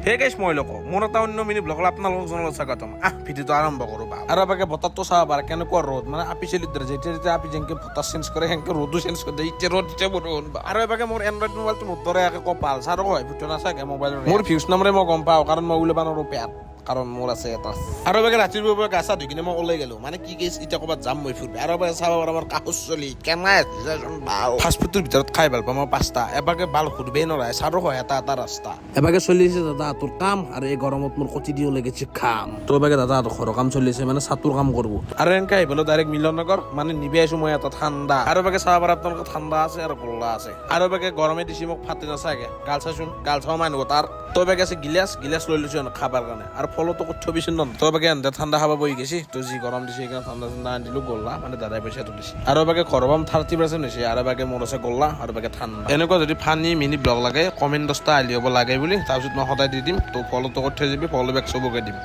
হে গাইছ মই লোক মোৰ এটা অন্য মিনি ব্লগত আপোনালোকক জনালো স্বাগতম ভিডিঅ'টো আৰম্ভ কৰোঁ বা আৰু এবাকে বতৰটো চাব পাৰে কেনেকুৱা ৰ'দ মানে আপি চেলিৰ দৰে যেতিয়া আপি যেনেকে বতৰ চেঞ্জ কৰে সেনেকে ৰ'দো চেঞ্জ কৰি দিয়ে এতিয়া ৰ'দ এতিয়া বৰষুণ বা আৰু এবাকে মোৰ এণ্ড্ৰইড মোবাইলটো মোৰ দৰে একে কপাল চাৰ হয় ভিডিঅ' নাচাকে মোবাইলৰ মোৰ ভিউজ নামৰে মই গম পাওঁ কাৰণ মই ওলাব নোৱাৰোঁ পেট কাৰণ মোৰ আছে এটা আৰু এবাকে ৰাতিপুৱা গা চা ধুই কিনে মই ওলাই গ'লো মানে কি কেছ এতিয়া ক'ৰবাত যাম মই ফুৰিব আৰু এবাকে চাব পাৰোঁ আমাৰ কাষৰ চলি কেনে ফাষ্টফুডৰ ভিতৰত খাই ভাল পাওঁ মই পাঁচটা এবাকে বাল সুধবেই নোৱাৰে চাৰো হয় এটা এটা ৰাস্তা এবাকে চলি আছে দাদা তোৰ কাম আৰু এই গৰমত মোৰ কটি দিও লাগিছে খাম তো এবাকে দাদা ঘৰৰ কাম চলি আছে মানে চাটোৰ কাম কৰিব আৰু এনেকে আহিবলৈ ডাইৰেক্ট মিলননগৰ মানে নিবি আহিছো মই এটা ঠাণ্ডা আৰু এবাকে চাব পাৰে আপোনালোকৰ ঠাণ্ডা আছে আৰু গোল্লা আছে আৰু এবাকে গৰমে দিছে মোক ফাটি নাচাকে গাল চাইছোন গাল চাও মানুহ তাৰ তো এবাকে আছে গিলাচ লৈ লৈছো খাবার কাৰণে আৰু ফলতো কঠ্য বিচুন তো এবাকে এনে ঠাণ্ডা খাব বহি গেছি তো যি গৰম দিছে সেইকাৰণে ঠাণ্ডা ঠাণ্ডা আনিলো গোল্লা মানে দাদাই পইচা তুলিছে আৰু এবাকে ঘৰৰ পাম 30% হৈছে আৰু এবাকে মোৰ আছে গোল্লা আৰু এবাকে ঠাণ্ডা এনেকুৱা যদি ফানি মিনি ব্লগ লাগে কমেণ্ট 10টা আলি হ'ব লাগে বুলি তাৰপিছত মই সদায় দি দিম তো ফলতো কঠ্য যাবি ফল বেগ চবকে দিম